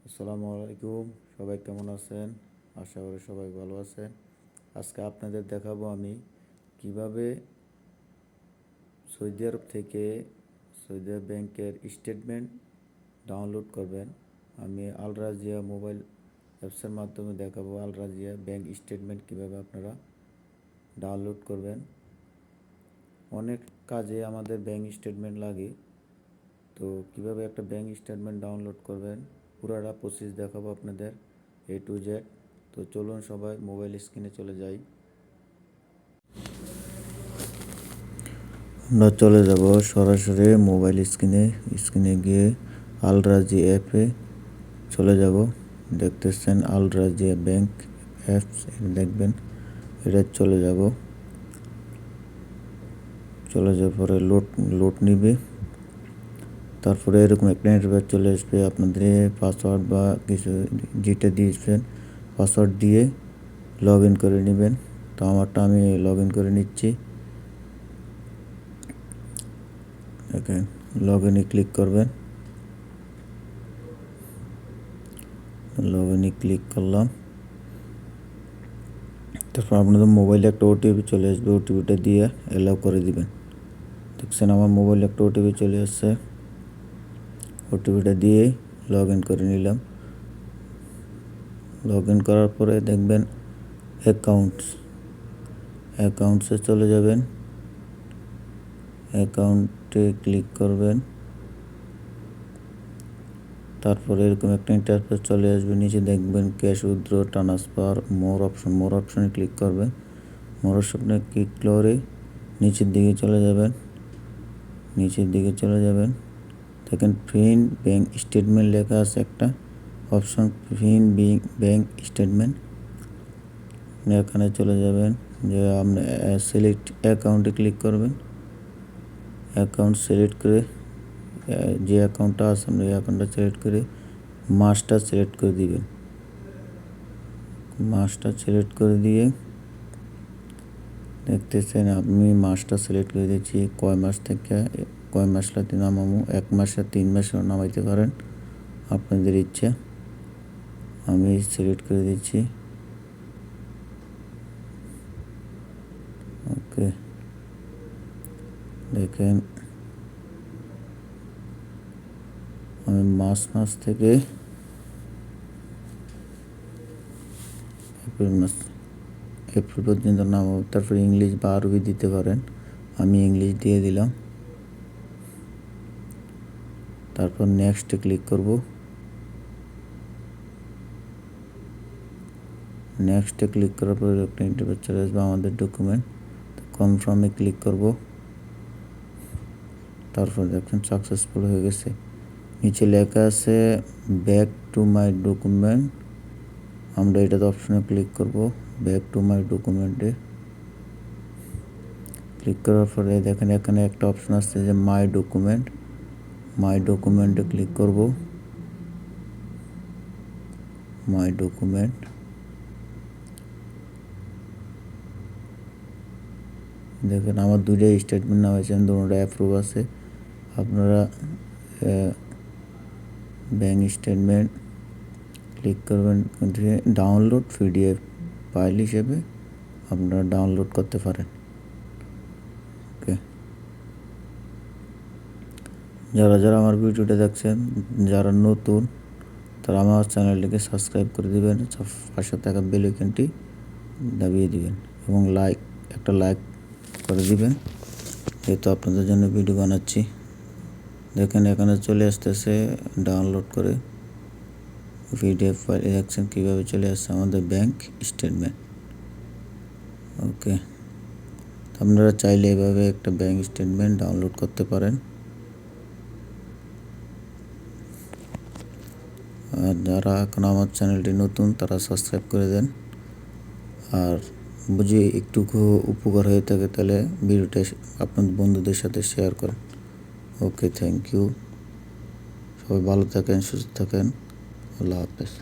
আসসালামু আলাইকুম। সবাই কেমন আছেন? আশা করি সবাই ভালো আছেন। আজকে আপনাদের দেখাবো আমি কিভাবে সৌদি আরব থেকে সৌদি আরব ব্যাংকের স্টেটমেন্ট ডাউনলোড করবেন। আমি আল রাজিয়া মোবাইল অ্যাপসের মাধ্যমে দেখাবো আল রাজিয়া ব্যাংক স্টেটমেন্ট কিভাবে আপনারা ডাউনলোড করবেন। অনেক কাজে আমাদের ব্যাংক স্টেটমেন্ট লাগে, তো কিভাবে একটা ব্যাংক স্টেটমেন্ট ডাউনলোড করবেন পুরাটা প্রসেস দেখাবো আপনাদের A to Z। তো চলুন সবাই মোবাইল স্ক্রিনে চলে যাই। আমরা চলে যাব সরাসরি মোবাইল স্ক্রিনে গিয়ে আল রাজিয়া অ্যাপে চলে যাব। দেখতেছেন আল রাজিয়া ব্যাংক অ্যাপস, দেখবেন এটা চলে যাওয়ার পরে লোড নিবে। তারপরে এরকম একটা ইন্টারফেস চলে আসবে। আপনাদের পাসওয়ার্ড বা কিছু যেটা দিয়েছেন পাসওয়ার্ড দিয়ে লগ ইন করে নেবেন। তো আমারটা আমি লগ ইন করে নিচ্ছি। দেখেন লগ ইনে ক্লিক করবেন। লগ ইনে ক্লিক করলাম। তারপর আপনাদের মোবাইলে একটা ওটিপি চলে আসবে, ওটিপিটা দিয়ে অ্যালাউ করে দিবেন। দেখছেন আমার মোবাইলে একটা ওটিপি চলে আসছে, ওটিপিটা দিয়ে লগ ইন করে নিলাম। লগ ইন করার পরে দেখবেন অ্যাকাউন্টসে চলে যাবেন। অ্যাকাউন্টে ক্লিক করবেন। তারপরে এরকম একটা ইন্টারফেস চলে আসবে। নিচে দেখবেন ক্যাশ উইথড্র, ট্রান্সফার, মোর অপশনে ক্লিক করবেন। মোর অপশনে ক্লিক করে নিচের দিকে চলে যাবেন। দেখেন প্রিন্ট ব্যাংক স্টেটমেন্ট লেখা আছে একটা অপশন, প্রিন্ট ব্যাংক স্টেটমেন্ট। এখানে চলে যাবেন, যে আপনি সিলেক্ট অ্যাকাউন্টে ক্লিক করবেন। অ্যাকাউন্ট সিলেক্ট করে যে অ্যাকাউন্টটা আছে আপনি এই অ্যাকাউন্টটা সিলেক্ট করে মাসটা সিলেক্ট করে দিবেন। মাসটা সিলেক্ট করে দিয়ে দেখতেছেন আমি মাসটা সিলেক্ট করে দিচ্ছি। কয় মাস থেকে কয় মাস লাগতে নামাবো, 1 মাস আর 3 মাসও নামাইতে পারেন, আপনাদের ইচ্ছা। আমি সিলেক্ট করে দিচ্ছি। ওকে, দেখেন আমি মাস থেকে এপ্রিল পর্যন্ত নামাবো। তারপর ইংলিশ বা আরবি দিতে পারেন, আমি ইংলিশ দিয়ে দিলাম। তারপর নেক্সটে ক্লিক করব। নেক্সটে ক্লিক করার পরে একটা ইন্টারফেস চলে আসবে আমাদের ডকুমেন্ট। কনফার্মে ক্লিক করব। তারপর দেখেন সাকসেসফুল হয়ে গেছে। নিচে লেখা আছে ব্যাক টু মাই ডকুমেন্ট। আমরা এটাতে অপশনে ক্লিক করব, ব্যাক টু মাই ডকুমেন্টে ক্লিক করার পরে দেখেন এখানে একটা অপশন আছে যে মাই ডকুমেন্টে ক্লিক করব। মাই ডকুমেন্ট দেখেন আমার দুইটাই স্টেটমেন্ট নেওয়া হয়েছে, দুটোটা অ্যাপ্রুভ আছে। আপনারা ব্যাংক স্টেটমেন্ট ক্লিক করবেন, ডাউনলোড PDF ফাইল হিসেবে আপনারা ডাউনলোড করতে পারেন। ওকে, যারা আমার ভিডিওটা দেখছেন, যারা নতুন তারা আমার চ্যানেলটিকে সাবস্ক্রাইব করে দিবেন, পাশে থাকা বেল আইকনটি দাবিয়ে দিবেন এবং একটা লাইক করে দিবেন, যেহেতু আপনাদের জন্য ভিডিও বানাচ্ছি। দেখেন এখানে চলে আসতেছে ডাউনলোড করে PDF ফাইল। দেখছেন কীভাবে চলে আসছে আমাদের ব্যাংক স্টেটমেন্ট। ওকে, আপনারা চাইলে এভাবে একটা ব্যাংক স্টেটমেন্ট ডাউনলোড করতে পারেন। আর যারা এখন আমার চ্যানেলটি নতুন তারা সাবস্ক্রাইব করে দেন। আর বুঝি একটু উপকার হয়ে থাকে তাহলে ভিডিওটা আপনাদের বন্ধুদের সাথে শেয়ার করেন। ওকে, থ্যাংক ইউ। সবাই ভালো থাকেন, সুস্থ থাকেন। আল্লাহ হাফেজ।